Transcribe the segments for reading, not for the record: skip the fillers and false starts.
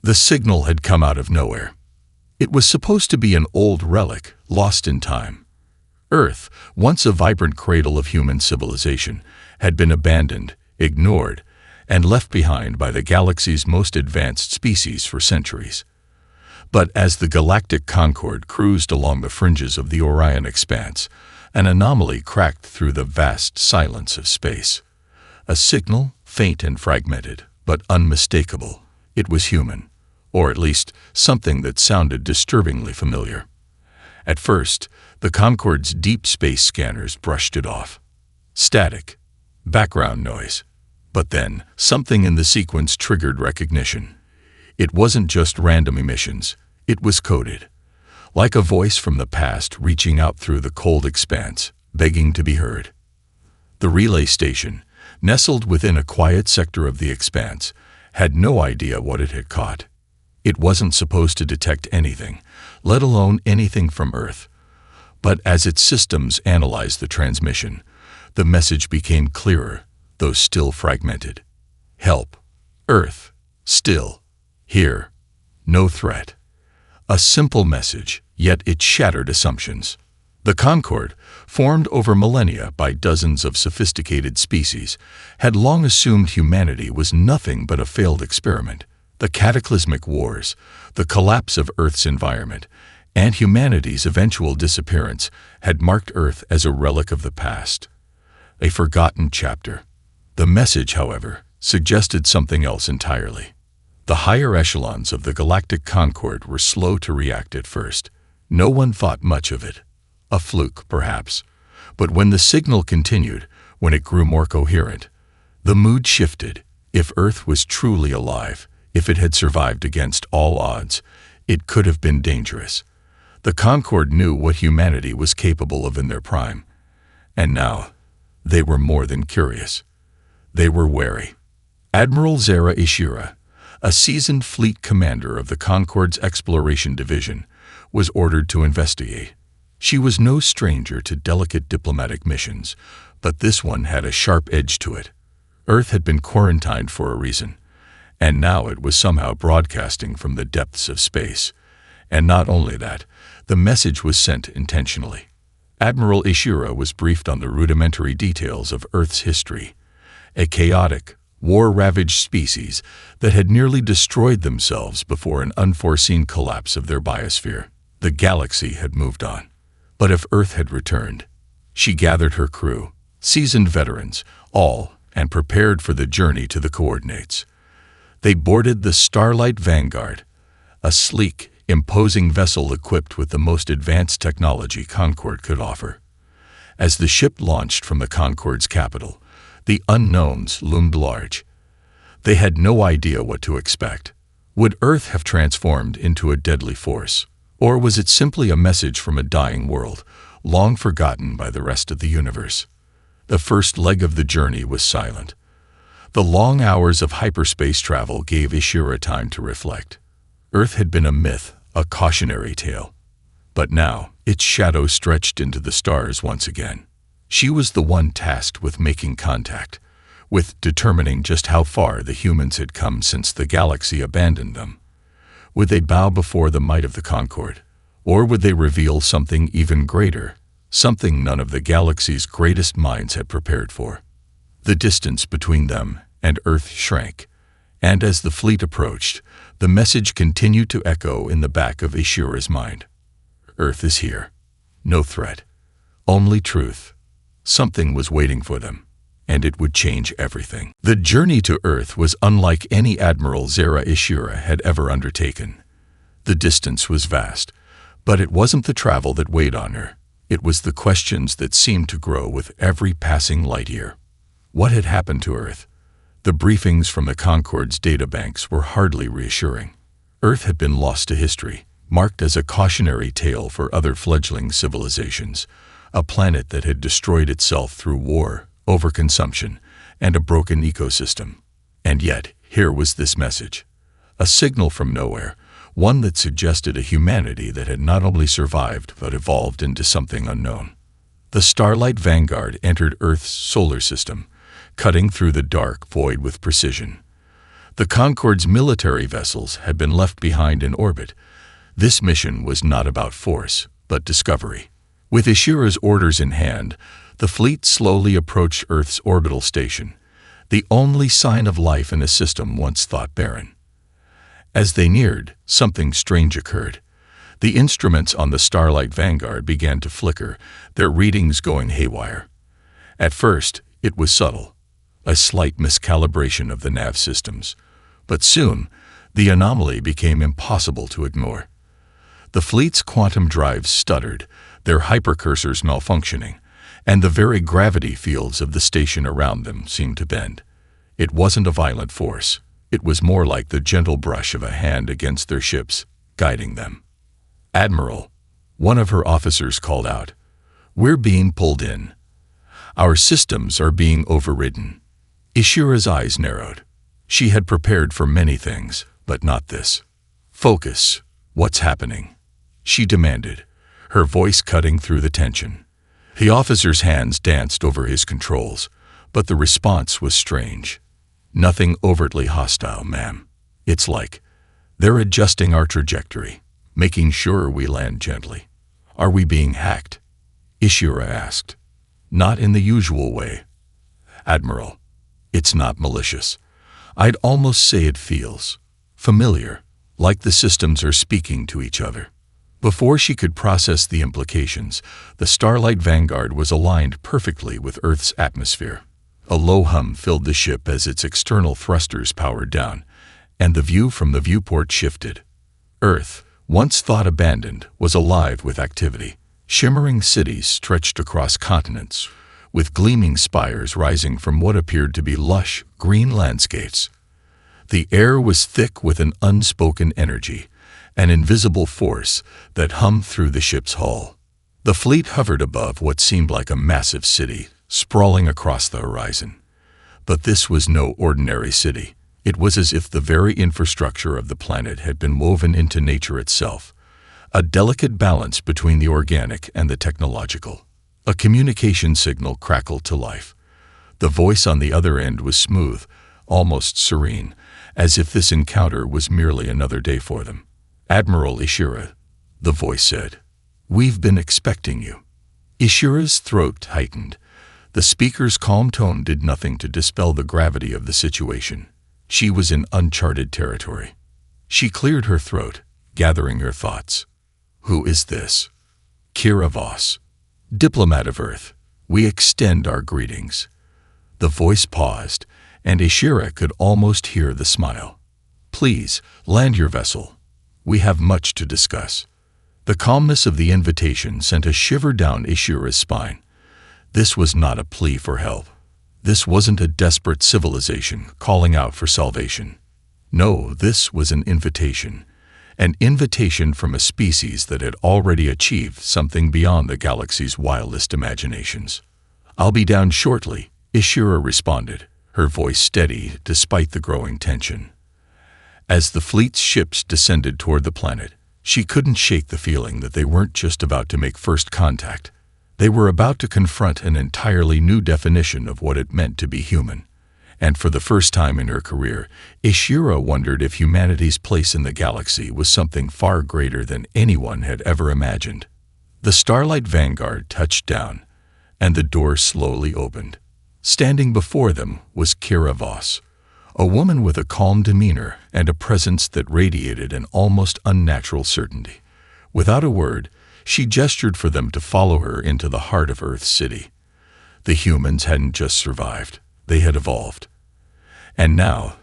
The signal had come out of nowhere. It was supposed to be an old relic, lost in time. Earth, once a vibrant cradle of human civilization, had been abandoned, ignored, and left behind by the galaxy's most advanced species for centuries. But as the Galactic Concorde cruised along the fringes of the Orion expanse, an anomaly cracked through the vast silence of space. A signal, faint and fragmented, but unmistakable. It was human, or at least something that sounded disturbingly familiar. At first, the Concorde's deep space scanners brushed it off. Static, background noise. But then, something in the sequence triggered recognition. It wasn't just random emissions, it was coded. Like a voice from the past reaching out through the cold expanse, begging to be heard. The relay station, nestled within a quiet sector of the expanse, had no idea what it had caught. It wasn't supposed to detect anything, let alone anything from Earth. But as its systems analyzed the transmission, the message became clearer, though still fragmented. Help. Earth. Still. Here. No threat. A simple message, yet it shattered assumptions. The Concorde, formed over millennia by dozens of sophisticated species, had long assumed humanity was nothing but a failed experiment. The cataclysmic wars, the collapse of Earth's environment, and humanity's eventual disappearance had marked Earth as a relic of the past. A forgotten chapter. The message, however, suggested something else entirely. The higher echelons of the Galactic Concorde were slow to react at first. No one thought much of it. A fluke, perhaps. But when the signal continued, when it grew more coherent, the mood shifted. If Earth was truly alive, if it had survived against all odds, it could have been dangerous. The Concorde knew what humanity was capable of in their prime. And now, they were more than curious. They were wary. Admiral Zara Ishira, a seasoned fleet commander of the Concorde's Exploration Division, was ordered to investigate. She was no stranger to delicate diplomatic missions, but this one had a sharp edge to it. Earth had been quarantined for a reason, and now it was somehow broadcasting from the depths of space. And not only that, the message was sent intentionally. Admiral Ishira was briefed on the rudimentary details of Earth's history, a chaotic, war-ravaged species that had nearly destroyed themselves before an unforeseen collapse of their biosphere. The galaxy had moved on. But if Earth had returned, she gathered her crew, seasoned veterans, all, and prepared for the journey to the coordinates. They boarded the Starlight Vanguard, a sleek, imposing vessel equipped with the most advanced technology Concorde could offer. As the ship launched from the Concorde's capital, the unknowns loomed large. They had no idea what to expect. Would Earth have transformed into a deadly force? Or was it simply a message from a dying world, long forgotten by the rest of the universe? The first leg of the journey was silent. The long hours of hyperspace travel gave Ishira time to reflect. Earth had been a myth, a cautionary tale. But now, its shadow stretched into the stars once again. She was the one tasked with making contact, with determining just how far the humans had come since the galaxy abandoned them. Would they bow before the might of the Concorde? Or would they reveal something even greater, something none of the galaxy's greatest minds had prepared for? The distance between them and Earth shrank, and as the fleet approached, the message continued to echo in the back of Ishira's mind. Earth is here. No threat. Only truth. Something was waiting for them, and it would change everything. The journey to Earth was unlike any Admiral Zara Ishira had ever undertaken. The distance was vast, but it wasn't the travel that weighed on her. It was the questions that seemed to grow with every passing light year. What had happened to Earth? The briefings from the Concorde's databanks were hardly reassuring. Earth had been lost to history, marked as a cautionary tale for other fledgling civilizations, a planet that had destroyed itself through war, overconsumption, and a broken ecosystem. And yet, here was this message. A signal from nowhere, one that suggested a humanity that had not only survived but evolved into something unknown. The Starlight Vanguard entered Earth's solar system, cutting through the dark void with precision. The Concorde's military vessels had been left behind in orbit. This mission was not about force, but discovery. With Ishira's orders in hand, the fleet slowly approached Earth's orbital station, the only sign of life in a system once thought barren. As they neared, something strange occurred. The instruments on the Starlight Vanguard began to flicker, their readings going haywire. At first, it was subtle, a slight miscalibration of the nav systems. But soon, the anomaly became impossible to ignore. The fleet's quantum drives stuttered, their hypercursors malfunctioning, and the very gravity fields of the station around them seemed to bend. It wasn't a violent force. It was more like the gentle brush of a hand against their ships, guiding them. "Admiral," one of her officers called out, "we're being pulled in. Our systems are being overridden." Ishira's eyes narrowed. She had prepared for many things, but not this. "Focus. What's happening?" she demanded, her voice cutting through the tension. The officer's hands danced over his controls, but the response was strange. "Nothing overtly hostile, ma'am. It's like they're adjusting our trajectory, making sure we land gently." "Are we being hacked?" Ishira asked. "Not in the usual way, Admiral. It's not malicious. I'd almost say it feels familiar, like the systems are speaking to each other." Before she could process the implications, the Starlight Vanguard was aligned perfectly with Earth's atmosphere. A low hum filled the ship as its external thrusters powered down, and the view from the viewport shifted. Earth, once thought abandoned, was alive with activity. Shimmering cities stretched across continents, with gleaming spires rising from what appeared to be lush, green landscapes. The air was thick with an unspoken energy, an invisible force that hummed through the ship's hull. The fleet hovered above what seemed like a massive city, sprawling across the horizon. But this was no ordinary city. It was as if the very infrastructure of the planet had been woven into nature itself, a delicate balance between the organic and the technological. A communication signal crackled to life. The voice on the other end was smooth, almost serene, as if this encounter was merely another day for them. "Admiral Ishira," the voice said, "we've been expecting you." Ishira's throat tightened. The speaker's calm tone did nothing to dispel the gravity of the situation. She was in uncharted territory. She cleared her throat, gathering her thoughts. "Who is this?" "Kira Voss, diplomat of Earth. We extend our greetings." The voice paused, and Ishira could almost hear the smile. "Please, land your vessel. We have much to discuss." The calmness of the invitation sent a shiver down Ishira's spine. This was not a plea for help. This wasn't a desperate civilization calling out for salvation. No, this was an invitation from a species that had already achieved something beyond the galaxy's wildest imaginations. "I'll be down shortly," Ishira responded, her voice steady despite the growing tension. As the fleet's ships descended toward the planet, she couldn't shake the feeling that they weren't just about to make first contact. They were about to confront an entirely new definition of what it meant to be human. And for the first time in her career, Ishira wondered if humanity's place in the galaxy was something far greater than anyone had ever imagined. The Starlight Vanguard touched down, and the door slowly opened. Standing before them was Kira Voss, a woman with a calm demeanor and a presence that radiated an almost unnatural certainty. Without a word, she gestured for them to follow her into the heart of Earth City. The humans hadn't just survived, they had evolved. And now,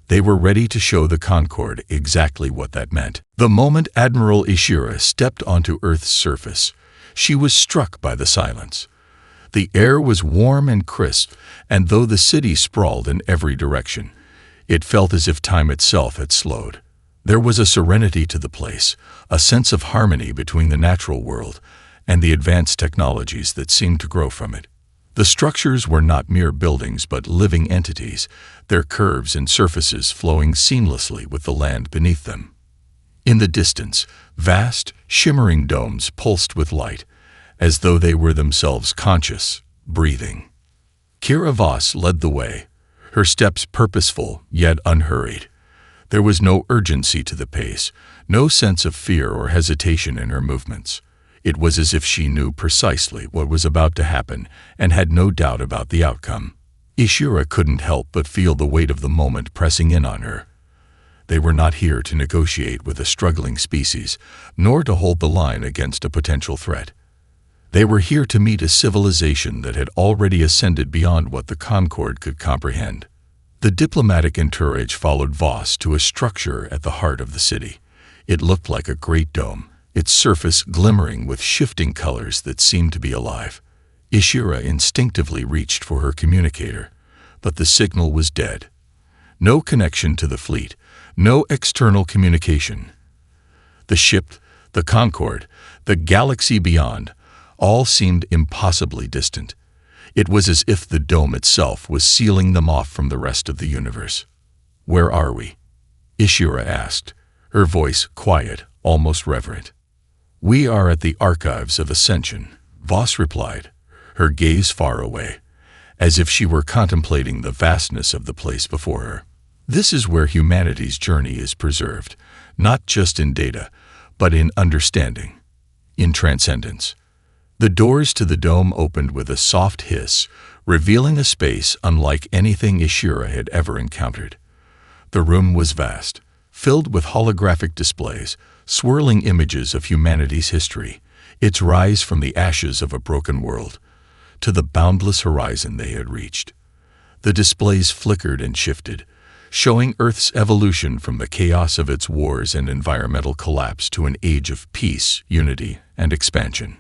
they were ready to show the Concorde exactly what that meant. The moment Admiral Ishira stepped onto Earth's surface, she was struck by the silence. The air was warm and crisp, and though the city sprawled in every direction, it felt as if time itself had slowed. There was a serenity to the place, a sense of harmony between the natural world and the advanced technologies that seemed to grow from it. The structures were not mere buildings but living entities, their curves and surfaces flowing seamlessly with the land beneath them. In the distance, vast, shimmering domes pulsed with light, as though they were themselves conscious, breathing. Kira Voss led the way, her steps purposeful yet unhurried. There was no urgency to the pace, no sense of fear or hesitation in her movements. It was as if she knew precisely what was about to happen and had no doubt about the outcome. Ishura couldn't help but feel the weight of the moment pressing in on her. They were not here to negotiate with a struggling species, nor to hold the line against a potential threat. They were here to meet a civilization that had already ascended beyond what the Concord could comprehend. The diplomatic entourage followed Voss to a structure at the heart of the city. It looked like a great dome, its surface glimmering with shifting colors that seemed to be alive. Ishura instinctively reached for her communicator, but the signal was dead. No connection to the fleet, no external communication. The ship, the Concord, the galaxy beyond, all seemed impossibly distant. It was as if the dome itself was sealing them off from the rest of the universe. "Where are we?" Ishura asked, her voice quiet, almost reverent. "We are at the Archives of Ascension," Voss replied, her gaze far away, as if she were contemplating the vastness of the place before her. "This is where humanity's journey is preserved, not just in data, but in understanding, in transcendence." The doors to the dome opened with a soft hiss, revealing a space unlike anything Ishura had ever encountered. The room was vast, filled with holographic displays, swirling images of humanity's history, its rise from the ashes of a broken world to the boundless horizon they had reached. The displays flickered and shifted, showing Earth's evolution from the chaos of its wars and environmental collapse to an age of peace, unity, and expansion.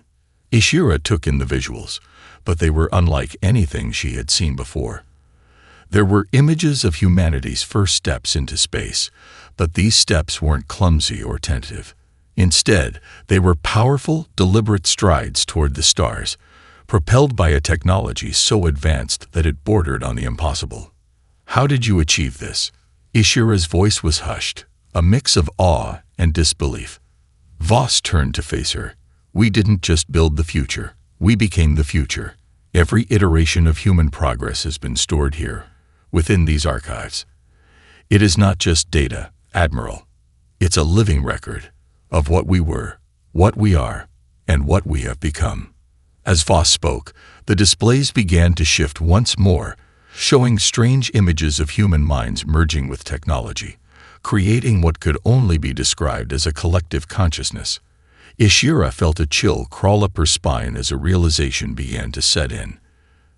Ishura took in the visuals, but they were unlike anything she had seen before. There were images of humanity's first steps into space, but these steps weren't clumsy or tentative. Instead, they were powerful, deliberate strides toward the stars, propelled by a technology so advanced that it bordered on the impossible. "How did you achieve this?" Ishura's voice was hushed, a mix of awe and disbelief. Voss turned to face her. "We didn't just build the future, we became the future. Every iteration of human progress has been stored here, within these archives. It is not just data, Admiral. It's a living record of what we were, what we are, and what we have become." As Voss spoke, the displays began to shift once more, showing strange images of human minds merging with technology, creating what could only be described as a collective consciousness. Ishura felt a chill crawl up her spine as a realization began to set in.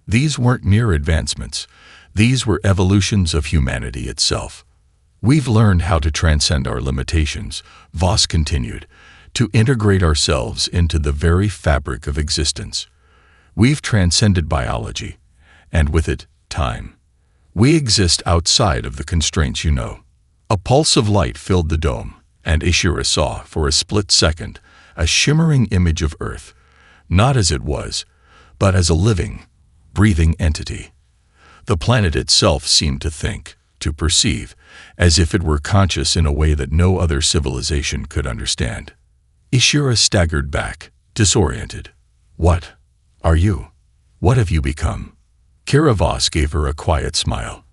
These weren't mere advancements. These were evolutions of humanity itself. "We've learned how to transcend our limitations," Voss continued, "to integrate ourselves into the very fabric of existence. We've transcended biology, and with it, time. We exist outside of the constraints you know." A pulse of light filled the dome, and Ishura saw, for a split second, a shimmering image of Earth, not as it was, but as a living, breathing entity. The planet itself seemed to think, to perceive, as if it were conscious in a way that no other civilization could understand. Ishura staggered back, disoriented. "What are you? What have you become?" Kira Voss gave her a quiet smile.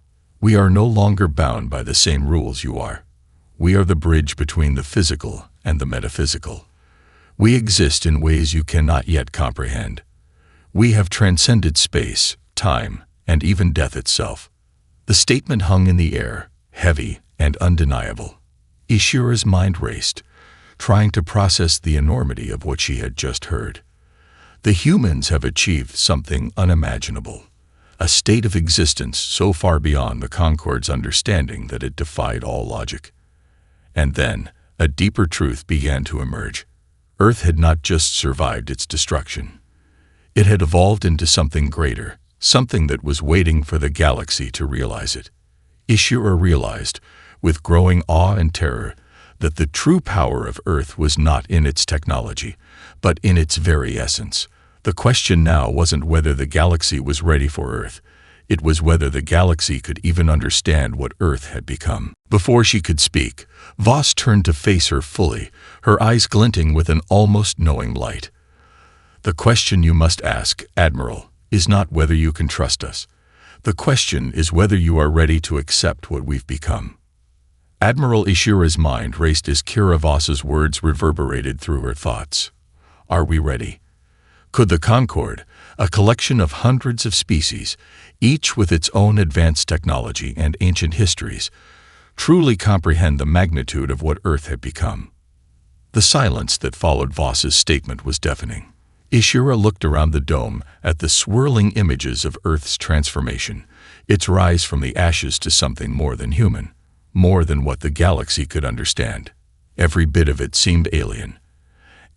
"We are no longer bound by the same rules you are. We are the bridge between the physical and the metaphysical. We exist in ways you cannot yet comprehend. We have transcended space, time, and even death itself." The statement hung in the air, heavy and undeniable. Ishura's mind raced, trying to process the enormity of what she had just heard. The humans have achieved something unimaginable, a state of existence so far beyond the Concord's understanding that it defied all logic. And then, a deeper truth began to emerge. Earth had not just survived its destruction. It had evolved into something greater, something that was waiting for the galaxy to realize it. Ishura realized, with growing awe and terror, that the true power of Earth was not in its technology, but in its very essence. The question now wasn't whether the galaxy was ready for Earth. It was whether the galaxy could even understand what Earth had become. Before she could speak, Voss turned to face her fully, her eyes glinting with an almost knowing light. "The question you must ask, Admiral, is not whether you can trust us. The question is whether you are ready to accept what we've become." Admiral Ishira's mind raced as Kira Voss's words reverberated through her thoughts. Are we ready? Could the Concord, a collection of hundreds of species, each with its own advanced technology and ancient histories, truly comprehend the magnitude of what Earth had become? The silence that followed Voss's statement was deafening. Ishira looked around the dome at the swirling images of Earth's transformation, its rise from the ashes to something more than human, more than what the galaxy could understand. Every bit of it seemed alien,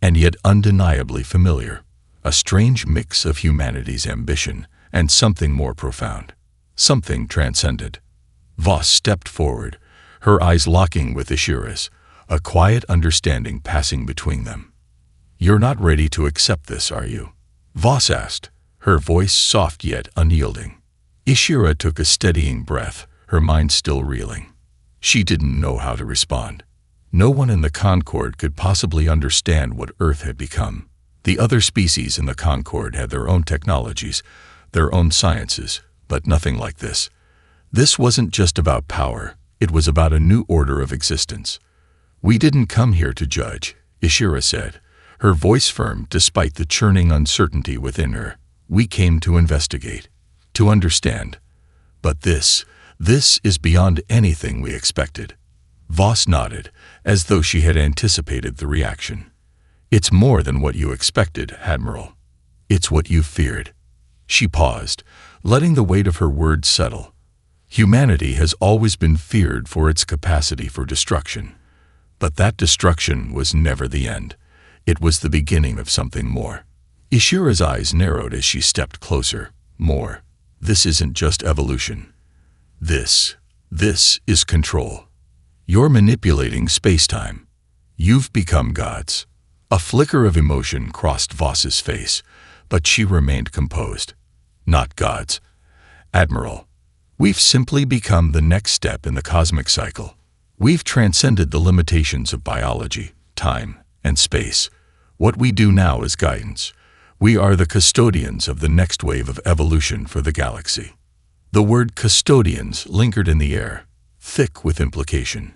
and yet undeniably familiar, a strange mix of humanity's ambition and something more profound, something transcendent. Voss stepped forward, her eyes locking with Ishira's, a quiet understanding passing between them. "You're not ready to accept this, are you?" Voss asked, her voice soft yet unyielding. Ishira took a steadying breath, her mind still reeling. She didn't know how to respond. No one in the Concord could possibly understand what Earth had become. The other species in the Concord had their own technologies, their own sciences, but nothing like this. This wasn't just about power, it was about a new order of existence. "We didn't come here to judge," Ishira said, her voice firm despite the churning uncertainty within her. "We came to investigate, to understand. But this is beyond anything we expected." Voss nodded, as though she had anticipated the reaction. "It's more than what you expected, Admiral. It's what you feared." She paused, letting the weight of her words settle. Humanity has always been feared for its capacity for destruction. But that destruction was never the end. It was the beginning of something more. Ishira's eyes narrowed as she stepped closer. More. This isn't just evolution. This is control. You're manipulating space-time. You've become gods. A flicker of emotion crossed Voss's face, but she remained composed. "Not gods, Admiral. We've simply become the next step in the cosmic cycle. We've transcended the limitations of biology, time, and space. What we do now is guidance. We are the custodians of the next wave of evolution for the galaxy." The word custodians lingered in the air, thick with implication.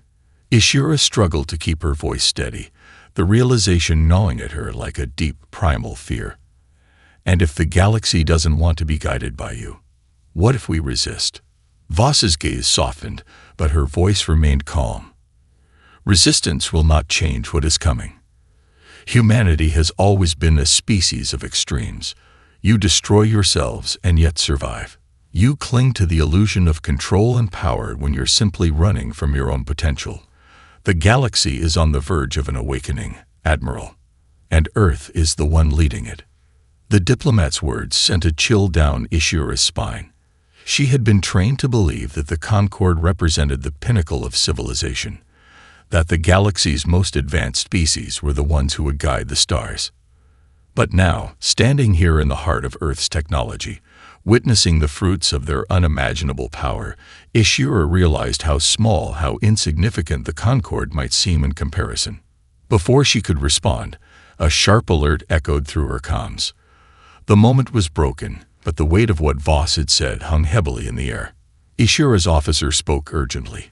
Ishira struggled to keep her voice steady, the realization gnawing at her like a deep primal fear. "And if the galaxy doesn't want to be guided by you, what if we resist?" Voss's gaze softened, but her voice remained calm. "Resistance will not change what is coming. Humanity has always been a species of extremes. You destroy yourselves and yet survive. You cling to the illusion of control and power when you're simply running from your own potential. The galaxy is on the verge of an awakening, Admiral, and Earth is the one leading it." The diplomat's words sent a chill down Ishira's spine. She had been trained to believe that the Concord represented the pinnacle of civilization, that the galaxy's most advanced species were the ones who would guide the stars. But now, standing here in the heart of Earth's technology, witnessing the fruits of their unimaginable power, Ishira realized how small, how insignificant the Concord might seem in comparison. Before she could respond, a sharp alert echoed through her comms. The moment was broken, but the weight of what Voss had said hung heavily in the air. Ishira's officer spoke urgently.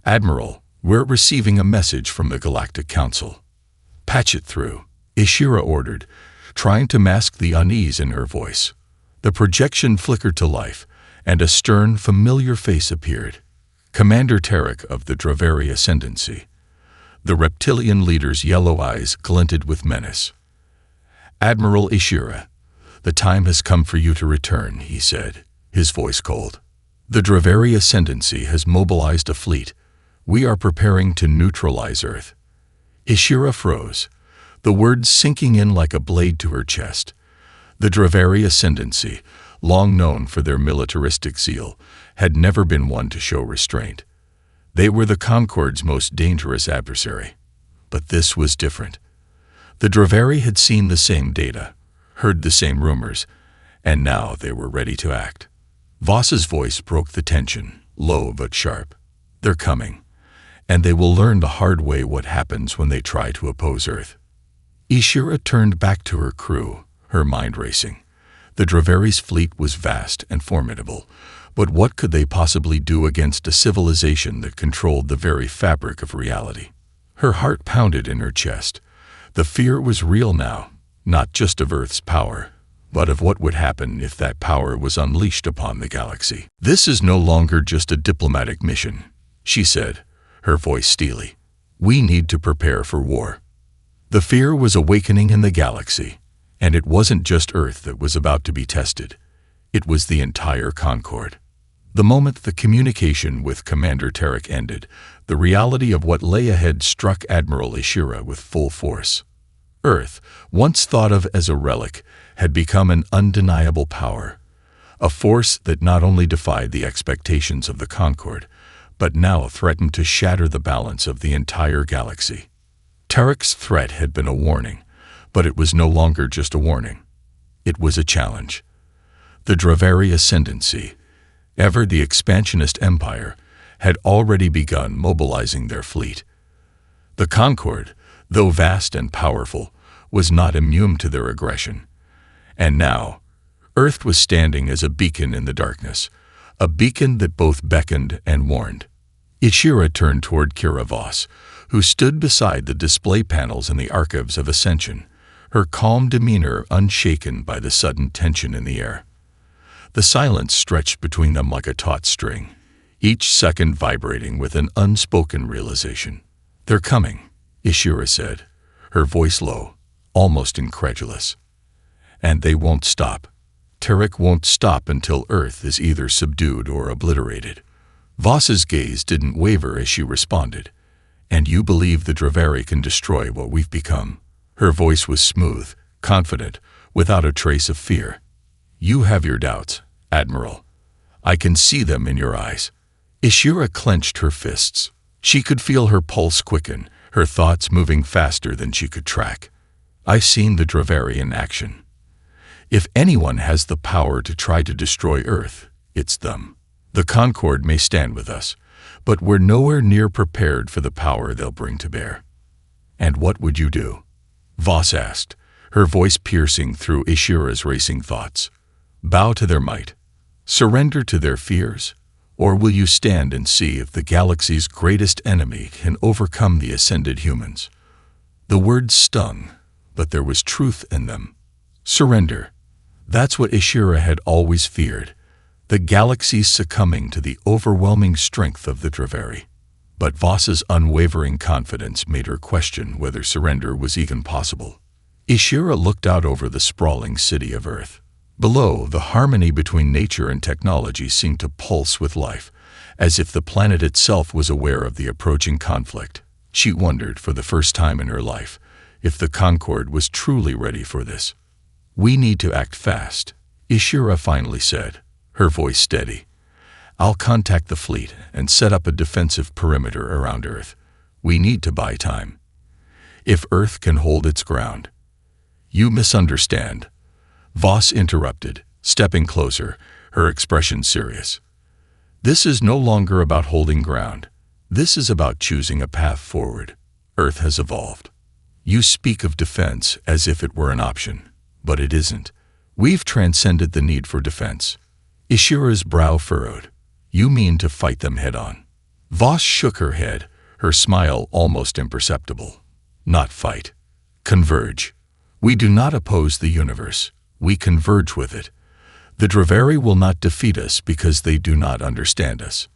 "Admiral, we're receiving a message from the Galactic Council." "Patch it through," Ishira ordered, trying to mask the unease in her voice. The projection flickered to life, and a stern, familiar face appeared. Commander Tarek of the Dravari Ascendancy. The reptilian leader's yellow eyes glinted with menace. "Admiral Ishira, the time has come for you to return," he said, his voice cold. "The Dravari Ascendancy has mobilized a fleet. We are preparing to neutralize Earth." Ishira froze, the words sinking in like a blade to her chest. The Dravari Ascendancy, long known for their militaristic zeal, had never been one to show restraint. They were the Concord's most dangerous adversary. But this was different. The Dravari had seen the same data, heard the same rumors, and now they were ready to act. Voss's voice broke the tension, low but sharp. "They're coming, and they will learn the hard way what happens when they try to oppose Earth." Ishira turned back to her crew, her mind racing. The Draveri's fleet was vast and formidable, but what could they possibly do against a civilization that controlled the very fabric of reality? Her heart pounded in her chest. The fear was real now, not just of Earth's power, but of what would happen if that power was unleashed upon the galaxy. "This is no longer just a diplomatic mission," she said, her voice steely. "We need to prepare for war." The fear was awakening in the galaxy, and it wasn't just Earth that was about to be tested. It was the entire Concord. The moment the communication with Commander Tarek ended, the reality of what lay ahead struck Admiral Ishira with full force. Earth, once thought of as a relic, had become an undeniable power, a force that not only defied the expectations of the Concord, but now threatened to shatter the balance of the entire galaxy. Tarek's threat had been a warning, but it was no longer just a warning. It was a challenge. The Draveri ascendancy, ever the expansionist empire, had already begun mobilizing their fleet. The Concord, though vast and powerful, was not immune to their aggression. And now, Earth was standing as a beacon in the darkness, a beacon that both beckoned and warned. Ishira turned toward Kira Voss, who stood beside the display panels in the Archives of Ascension, her calm demeanor unshaken by the sudden tension in the air. The silence stretched between them like a taut string, each second vibrating with an unspoken realization. "They're coming," Ishira said, her voice low, almost incredulous. "And they won't stop. Tarek won't stop until Earth is either subdued or obliterated." Voss's gaze didn't waver as she responded. "And you believe the Draveri can destroy what we've become?" Her voice was smooth, confident, without a trace of fear. "You have your doubts, Admiral. I can see them in your eyes." Ishira clenched her fists. She could feel her pulse quicken, her thoughts moving faster than she could track. "I've seen the Draveri in action. If anyone has the power to try to destroy Earth, it's them. The Concord may stand with us, but we're nowhere near prepared for the power they'll bring to bear." "And what would you do?" Voss asked, her voice piercing through Ishira's racing thoughts. "Bow to their might? Surrender to their fears? Or will you stand and see if the galaxy's greatest enemy can overcome the ascended humans?" The words stung, but there was truth in them. Surrender. That's what Ishira had always feared, the galaxy succumbing to the overwhelming strength of the Draveri. But Voss's unwavering confidence made her question whether surrender was even possible. Ishira looked out over the sprawling city of Earth. Below, the harmony between nature and technology seemed to pulse with life, as if the planet itself was aware of the approaching conflict. She wondered, for the first time in her life, if the Concord was truly ready for this. "We need to act fast," Ishira finally said, her voice steady. "I'll contact the fleet and set up a defensive perimeter around Earth. We need to buy time. If Earth can hold its ground." "You misunderstand," Voss interrupted, stepping closer, her expression serious. "This is no longer about holding ground. This is about choosing a path forward. Earth has evolved. You speak of defense as if it were an option, but it isn't. We've transcended the need for defense." Ishira's brow furrowed. "You mean to fight them head-on?" Voss shook her head, her smile almost imperceptible. "Not fight. Converge. We do not oppose the universe. We converge with it. The Draveri will not defeat us because they do not understand us."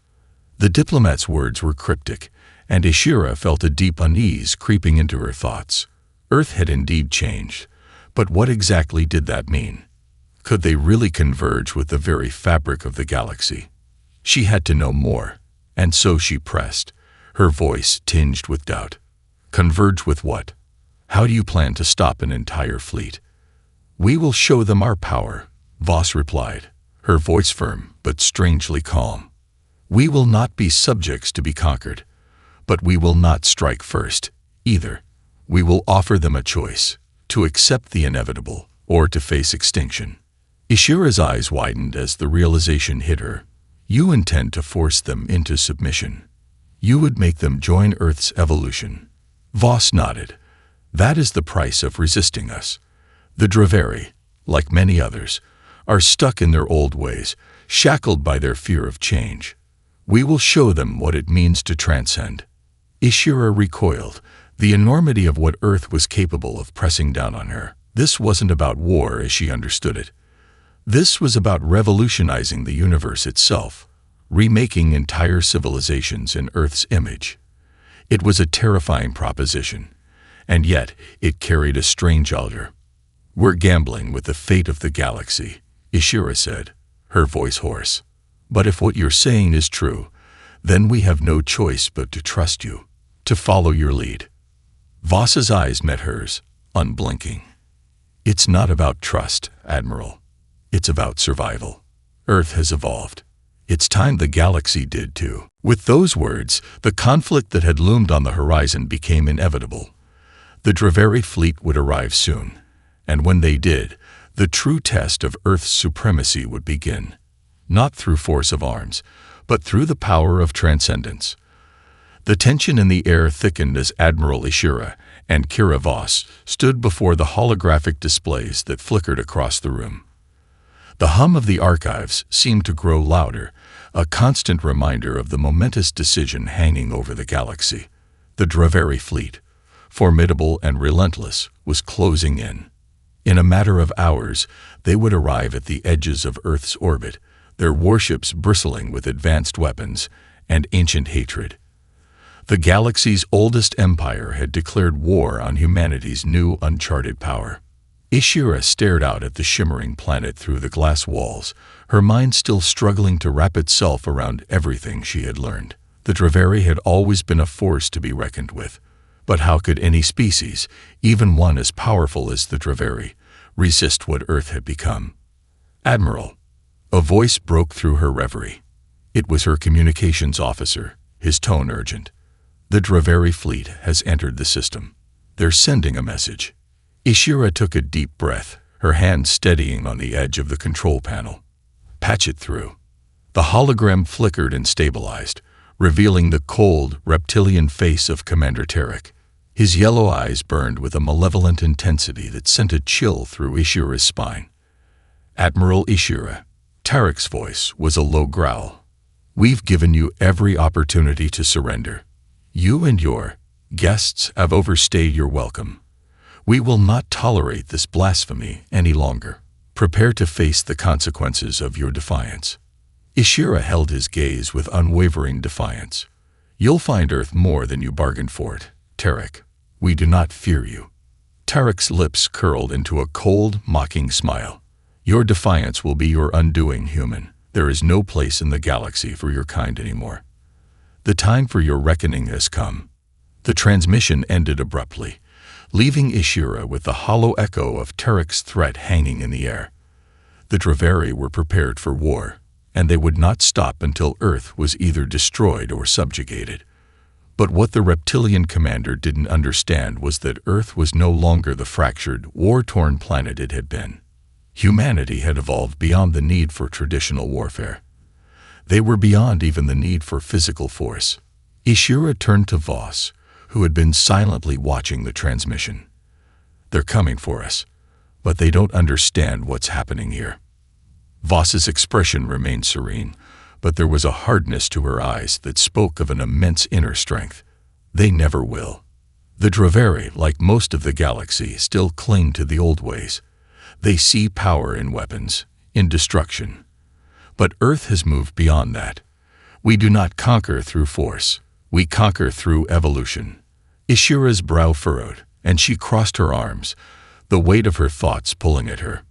The diplomat's words were cryptic, and Ishira felt a deep unease creeping into her thoughts. Earth had indeed changed, but what exactly did that mean? Could they really converge with the very fabric of the galaxy? She had to know more, and so she pressed, her voice tinged with doubt. "Converge with what? How do you plan to stop an entire fleet?" "We will show them our power," Voss replied, her voice firm but strangely calm. "We will not be subjects to be conquered, but we will not strike first, either. We will offer them a choice, to accept the inevitable or to face extinction." Ishira's eyes widened as the realization hit her. "You intend to force them into submission. You would make them join Earth's evolution." Voss nodded. "That is the price of resisting us. The Draveri, like many others, are stuck in their old ways, shackled by their fear of change. We will show them what it means to transcend." Ishura recoiled, the enormity of what Earth was capable of pressing down on her. This wasn't about war as she understood it. This was about revolutionizing the universe itself, remaking entire civilizations in Earth's image. It was a terrifying proposition, and yet it carried a strange allure. "We're gambling with the fate of the galaxy," Ishura said, her voice hoarse. "But if what you're saying is true, then we have no choice but to trust you, to follow your lead." Voss's eyes met hers, unblinking. "It's not about trust, Admiral. It's about survival. Earth has evolved. It's time the galaxy did too." With those words, the conflict that had loomed on the horizon became inevitable. The Draveri fleet would arrive soon, and when they did, the true test of Earth's supremacy would begin, not through force of arms, but through the power of transcendence. The tension in the air thickened as Admiral Ishura and Kira Voss stood before the holographic displays that flickered across the room. The hum of the archives seemed to grow louder, a constant reminder of the momentous decision hanging over the galaxy. The Draveri fleet, formidable and relentless, was closing in. In a matter of hours, they would arrive at the edges of Earth's orbit, their warships bristling with advanced weapons and ancient hatred. The galaxy's oldest empire had declared war on humanity's new uncharted power. Ishura stared out at the shimmering planet through the glass walls, her mind still struggling to wrap itself around everything she had learned. The Draveri had always been a force to be reckoned with, but how could any species, even one as powerful as the Draveri, resist what Earth had become? "Admiral," a voice broke through her reverie. It was her communications officer, his tone urgent. "The Draveri fleet has entered the system. They're sending a message." Ishura took a deep breath, her hand steadying on the edge of the control panel. "Patch it through." The hologram flickered and stabilized, revealing the cold, reptilian face of Commander Tarek. His yellow eyes burned with a malevolent intensity that sent a chill through Ishura's spine. "Admiral Ishura," Tarek's voice was a low growl. "We've given you every opportunity to surrender. You and your guests have overstayed your welcome. We will not tolerate this blasphemy any longer. Prepare to face the consequences of your defiance." Ishura held his gaze with unwavering defiance. "You'll find Earth more than you bargained for it, Tarek. We do not fear you." Tarek's lips curled into a cold, mocking smile. "Your defiance will be your undoing, human. There is no place in the galaxy for your kind anymore. The time for your reckoning has come." The transmission ended abruptly, leaving Ishura with the hollow echo of Tarek's threat hanging in the air. The Draveri were prepared for war, and they would not stop until Earth was either destroyed or subjugated. But what the reptilian commander didn't understand was that Earth was no longer the fractured, war-torn planet it had been. Humanity had evolved beyond the need for traditional warfare. They were beyond even the need for physical force. Ishura turned to Voss, who had been silently watching the transmission. "They're coming for us, but they don't understand what's happening here." Voss's expression remained serene, but there was a hardness to her eyes that spoke of an immense inner strength. "They never will." The Draveri, like most of the galaxy, still cling to the old ways. They see power in weapons, in destruction. But Earth has moved beyond that. We do not conquer through force. We conquer through evolution. Ishura's brow furrowed, and she crossed her arms, the weight of her thoughts pulling at her.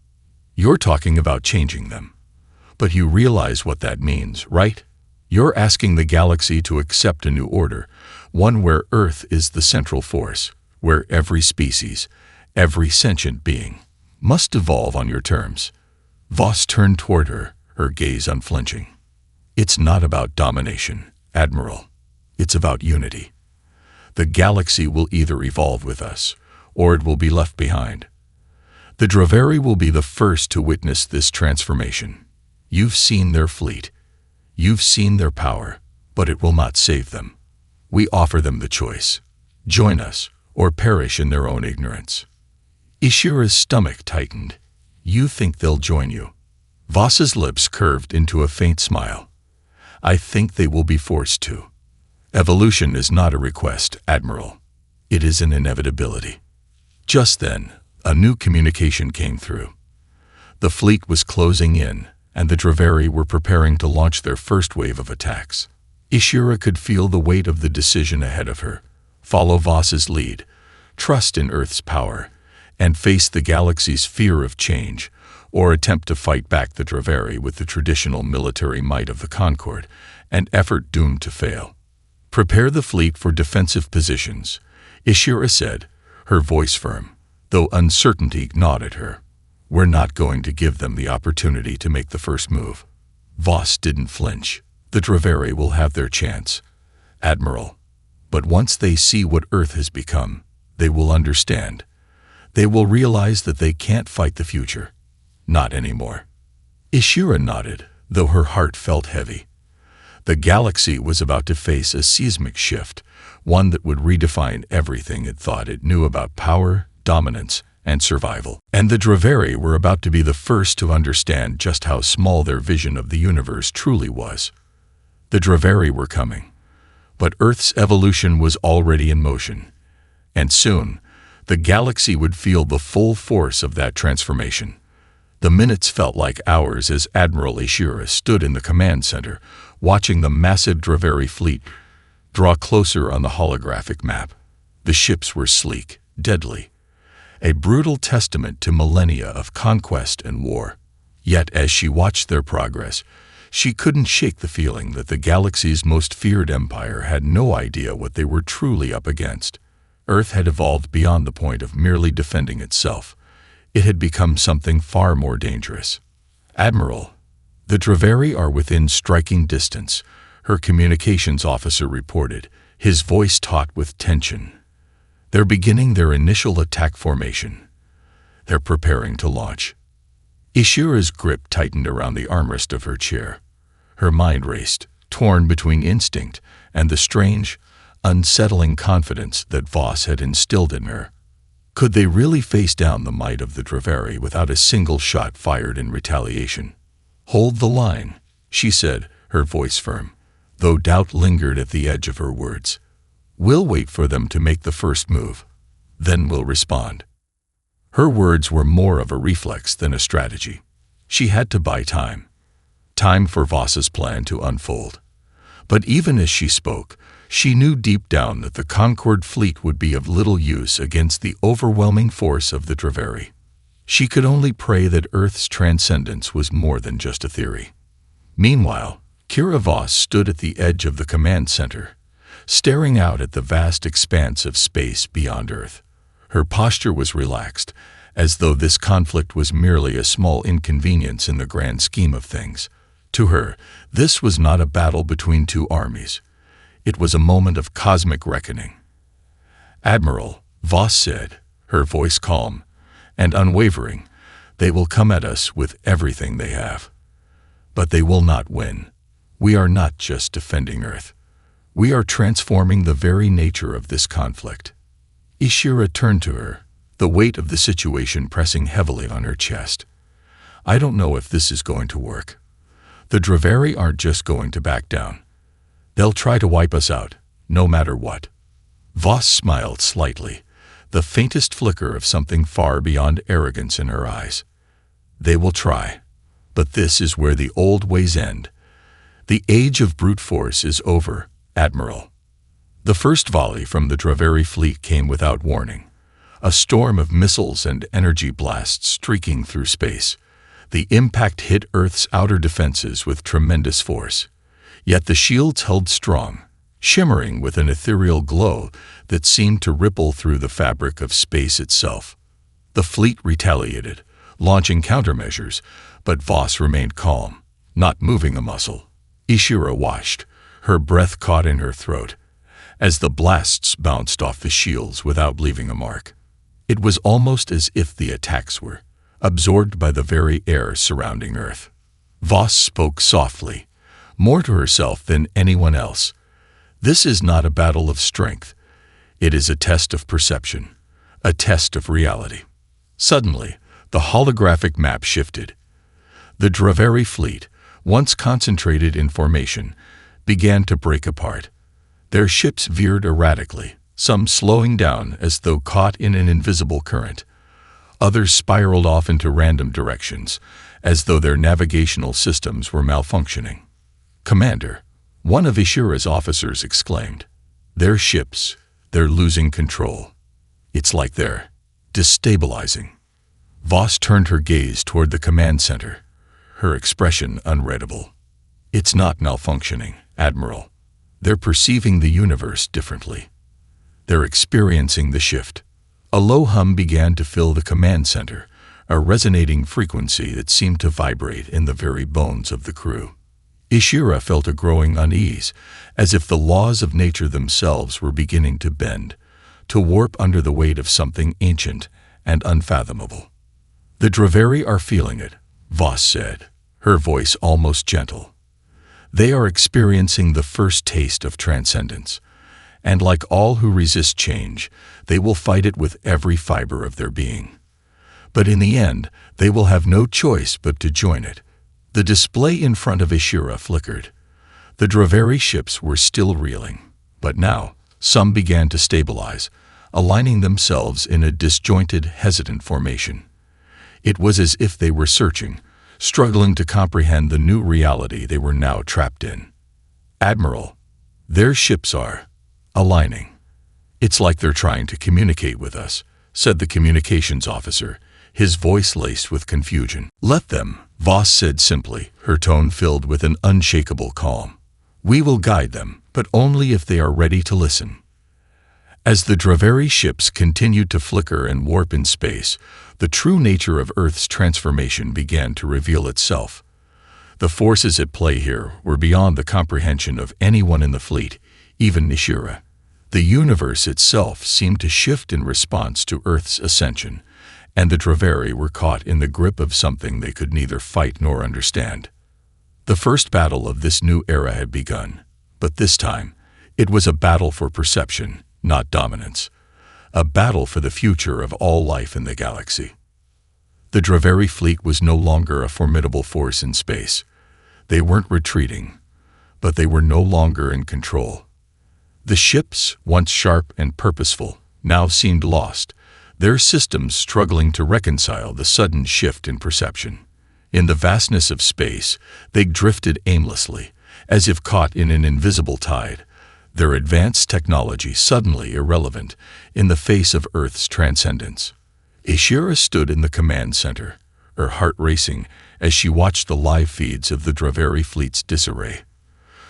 "You're talking about changing them. But you realize what that means, right? You're asking the galaxy to accept a new order, one where Earth is the central force, where every species, every sentient being, must evolve on your terms." Voss turned toward her, her gaze unflinching. "It's not about domination, Admiral. It's about unity. The galaxy will either evolve with us, or it will be left behind. The Draveri will be the first to witness this transformation. You've seen their fleet. You've seen their power, but it will not save them. We offer them the choice. Join us, or perish in their own ignorance." Ishura's stomach tightened. "You think they'll join you?" Voss's lips curved into a faint smile. I think they will be forced to. Evolution is not a request, Admiral. It is an inevitability. Just then, a new communication came through. The fleet was closing in, and the Draveri were preparing to launch their first wave of attacks. Ishura could feel the weight of the decision ahead of her. Follow Voss's lead, trust in Earth's power, and face the galaxy's fear of change, or attempt to fight back the Draveri with the traditional military might of the Concord, an effort doomed to fail. Prepare the fleet for defensive positions, Ishura said, her voice firm, though uncertainty gnawed at her. We're not going to give them the opportunity to make the first move. Voss didn't flinch. The Draveri will have their chance, Admiral. But once they see what Earth has become, they will understand. They will realize that they can't fight the future. Not anymore. Ishura nodded, though her heart felt heavy. The galaxy was about to face a seismic shift, one that would redefine everything it thought it knew about power, dominance, and survival. And the Draveri were about to be the first to understand just how small their vision of the universe truly was. The Draveri were coming, but Earth's evolution was already in motion. And soon, the galaxy would feel the full force of that transformation. The minutes felt like hours as Admiral Ishura stood in the command center, watching the massive Draveri fleet draw closer on the holographic map. The ships were sleek, deadly, a brutal testament to millennia of conquest and war. Yet as she watched their progress, she couldn't shake the feeling that the galaxy's most feared empire had no idea what they were truly up against. Earth had evolved beyond the point of merely defending itself. It had become something far more dangerous. Admiral, the Draveri are within striking distance, her communications officer reported, his voice taut with tension. They're beginning their initial attack formation. They're preparing to launch. Ishura's grip tightened around the armrest of her chair. Her mind raced, torn between instinct and the strange, unsettling confidence that Voss had instilled in her. Could they really face down the might of the Draveri without a single shot fired in retaliation? Hold the line, she said, her voice firm, though doubt lingered at the edge of her words. We'll wait for them to make the first move. Then we'll respond. Her words were more of a reflex than a strategy. She had to buy time. Time for Voss's plan to unfold. But even as she spoke, she knew deep down that the Concord fleet would be of little use against the overwhelming force of the Draveri. She could only pray that Earth's transcendence was more than just a theory. Meanwhile, Kira Voss stood at the edge of the command center, staring out at the vast expanse of space beyond Earth. Her posture was relaxed, as though this conflict was merely a small inconvenience in the grand scheme of things. To her, this was not a battle between two armies. It was a moment of cosmic reckoning. Admiral, Voss said, her voice calm and unwavering, they will come at us with everything they have. But they will not win. We are not just defending Earth. We are transforming the very nature of this conflict. Ishura turned to her, the weight of the situation pressing heavily on her chest. I don't know if this is going to work. The Draveri aren't just going to back down. They'll try to wipe us out, no matter what. Voss smiled slightly, the faintest flicker of something far beyond arrogance in her eyes. They will try, but this is where the old ways end. The age of brute force is over, Admiral. The first volley from the Draveri fleet came without warning, a storm of missiles and energy blasts streaking through space. The impact hit Earth's outer defenses with tremendous force. Yet the shields held strong, shimmering with an ethereal glow that seemed to ripple through the fabric of space itself. The fleet retaliated, launching countermeasures, but Voss remained calm, not moving a muscle. Ishura watched, her breath caught in her throat, as the blasts bounced off the shields without leaving a mark. It was almost as if the attacks were absorbed by the very air surrounding Earth. Voss spoke softly, more to herself than anyone else. This is not a battle of strength. It is a test of perception, a test of reality. Suddenly, the holographic map shifted. The Draveri fleet, once concentrated in formation, began to break apart. Their ships veered erratically, some slowing down as though caught in an invisible current. Others spiraled off into random directions, as though their navigational systems were malfunctioning. "Commander," one of Ishira's officers exclaimed, "Their ships, they're losing control. It's like they're destabilizing." Voss turned her gaze toward the command center, her expression unreadable. "It's not malfunctioning, Admiral. They're perceiving the universe differently. They're experiencing the shift." A low hum began to fill the command center, a resonating frequency that seemed to vibrate in the very bones of the crew. Ishira felt a growing unease, as if the laws of nature themselves were beginning to bend, to warp under the weight of something ancient and unfathomable. "The Draveri are feeling it," Voss said, her voice almost gentle. "They are experiencing the first taste of transcendence, and like all who resist change, they will fight it with every fiber of their being. But in the end, they will have no choice but to join it." The display in front of Ishira flickered. The Draveri ships were still reeling, but now some began to stabilize, aligning themselves in a disjointed, hesitant formation. It was as if they were searching, struggling to comprehend the new reality they were now trapped in. "Admiral, their ships are aligning. It's like they're trying to communicate with us," said the communications officer, his voice laced with confusion. "Let them," Voss said simply, her tone filled with an unshakable calm. "We will guide them, but only if they are ready to listen." As the Draveri ships continued to flicker and warp in space, the true nature of Earth's transformation began to reveal itself. The forces at play here were beyond the comprehension of anyone in the fleet, even Ishira. The universe itself seemed to shift in response to Earth's ascension, and the Draveri were caught in the grip of something they could neither fight nor understand. The first battle of this new era had begun, but this time, it was a battle for perception, not dominance. A battle for the future of all life in the galaxy. The Draveri fleet was no longer a formidable force in space. They weren't retreating, but they were no longer in control. The ships, once sharp and purposeful, now seemed lost, their systems struggling to reconcile the sudden shift in perception. In the vastness of space, they drifted aimlessly, as if caught in an invisible tide, their advanced technology suddenly irrelevant in the face of Earth's transcendence. Ishira stood in the command center, her heart racing as she watched the live feeds of the Draveri fleet's disarray.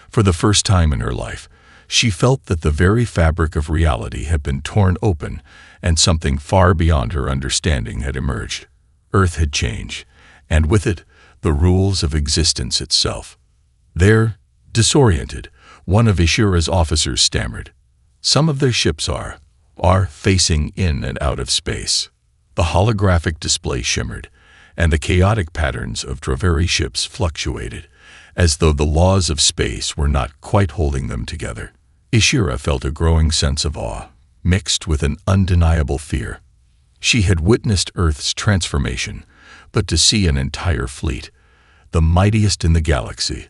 For the first time in her life, she felt that the very fabric of reality had been torn open and something far beyond her understanding had emerged. Earth had changed, and with it, the rules of existence itself. There, disoriented, one of Ishira's officers stammered. "Some of their ships are facing in and out of space." The holographic display shimmered, and the chaotic patterns of Draveri ships fluctuated, as though the laws of space were not quite holding them together. Ishira felt a growing sense of awe, mixed with an undeniable fear. She had witnessed Earth's transformation, but to see an entire fleet, the mightiest in the galaxy,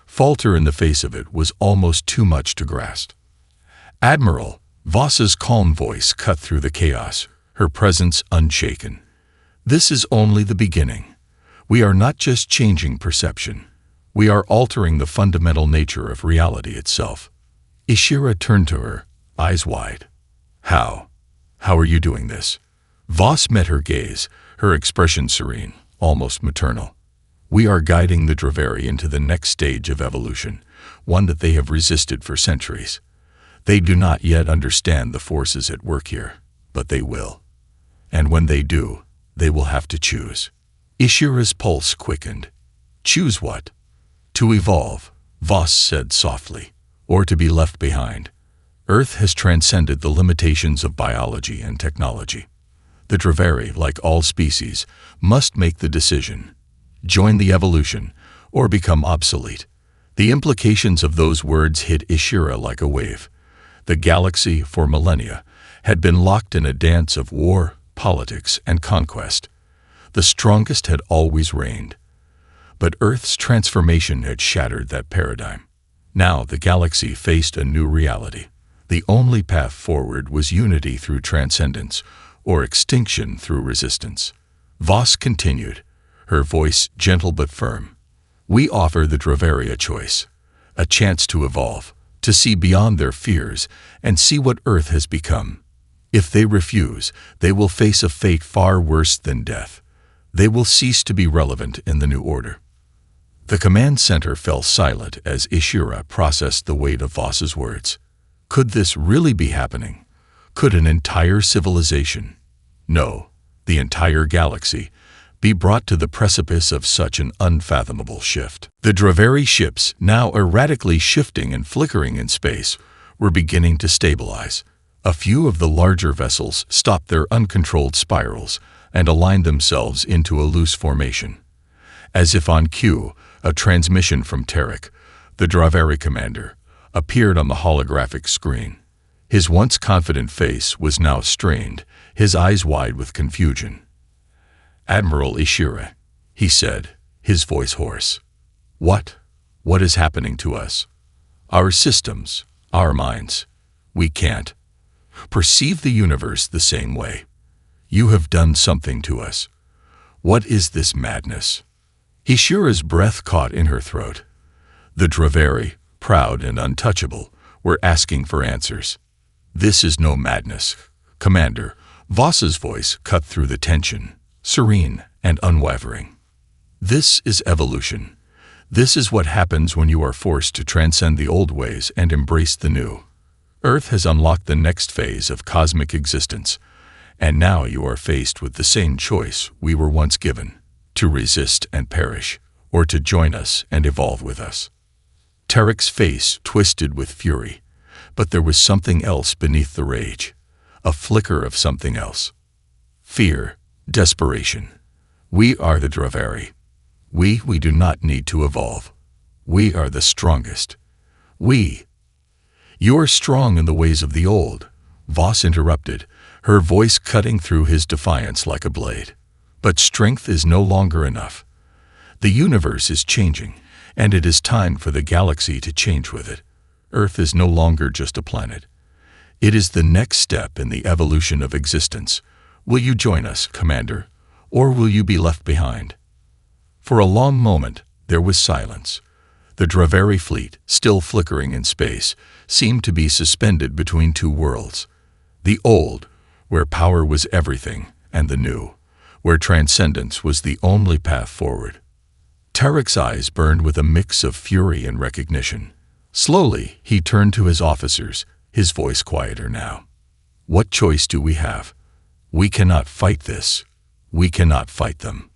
falter in the face of it was almost too much to grasp. "Admiral," Voss's calm voice cut through the chaos, her presence unshaken. "This is only the beginning. We are not just changing perception. We are altering the fundamental nature of reality itself." Ishira turned to her, eyes wide. How are you doing this?" Voss met her gaze, her expression serene, almost maternal. "We are guiding the Draveri into the next stage of evolution, one that they have resisted for centuries. They do not yet understand the forces at work here, but they will. And when they do, they will have to choose." Ishira's pulse quickened. "Choose what?" "To evolve," Voss said softly, "or to be left behind. Earth has transcended the limitations of biology and technology. The Draveri, like all species, must make the decision: join the evolution, or become obsolete." The implications of those words hit Ishira like a wave. The galaxy, for millennia, had been locked in a dance of war, politics, and conquest. The strongest had always reigned. But Earth's transformation had shattered that paradigm. Now the galaxy faced a new reality. The only path forward was unity through transcendence, or extinction through resistance. Voss continued, her voice gentle but firm. We offer the Draveri a choice, a chance to evolve, to see beyond their fears and see what Earth has become. If they refuse, they will face a fate far worse than death. They will cease to be relevant in the new order. The command center fell silent as Ishira processed the weight of Voss's words. Could this really be happening? Could an entire civilization, no, the entire galaxy, be brought to the precipice of such an unfathomable shift? The Draveri ships, now erratically shifting and flickering in space, were beginning to stabilize. A few of the larger vessels stopped their uncontrolled spirals and aligned themselves into a loose formation. As if on cue, a transmission from Tarek, the Draveri commander, appeared on the holographic screen. His once confident face was now strained, his eyes wide with confusion. "Admiral Ishira," he said, his voice hoarse. What is happening to us? Our systems, our minds. We can't perceive the universe the same way. You have done something to us. What is this madness?" Ishira's breath caught in her throat. The Draveri, proud and untouchable, were asking for answers. "This is no madness, Commander." Voss's voice cut through the tension, serene and unwavering. "This is evolution. This is what happens when you are forced to transcend the old ways and embrace the new. Earth has unlocked the next phase of cosmic existence, and now you are faced with the same choice we were once given, to resist and perish, or to join us and evolve with us." Tarek's face twisted with fury, but there was something else beneath the rage, a flicker of something else. Fear, desperation. "We are the Draveri. We do not need to evolve. We are the strongest. You are strong in the ways of the old," Voss interrupted, her voice cutting through his defiance like a blade. "But strength is no longer enough. The universe is changing, and it is time for the galaxy to change with it. Earth is no longer just a planet. It is the next step in the evolution of existence. Will you join us, Commander, or will you be left behind?" For a long moment, there was silence. The Draveri fleet, still flickering in space, seemed to be suspended between two worlds. The old, where power was everything, and the new, where transcendence was the only path forward. Tarek's eyes burned with a mix of fury and recognition. Slowly, he turned to his officers, his voice quieter now. "What choice do we have? We cannot fight this. We cannot fight them."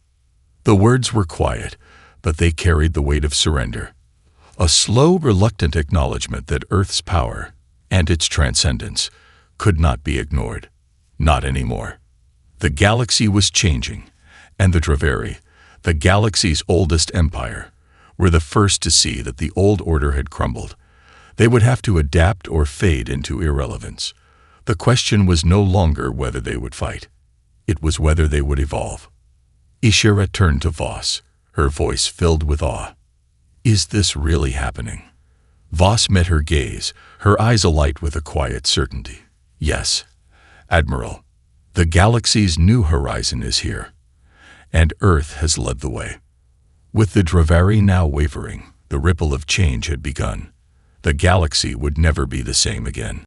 The words were quiet, but they carried the weight of surrender. A slow, reluctant acknowledgement that Earth's power, and its transcendence, could not be ignored. Not anymore. The galaxy was changing, and the Draveri, the galaxy's oldest empire, were the first to see that the old order had crumbled. They would have to adapt or fade into irrelevance. The question was no longer whether they would fight. It was whether they would evolve. Ishira turned to Voss, her voice filled with awe. "Is this really happening?" Voss met her gaze, her eyes alight with a quiet certainty. "Yes, Admiral. The galaxy's new horizon is here, and Earth has led the way." With the Draveri now wavering, the ripple of change had begun. The galaxy would never be the same again.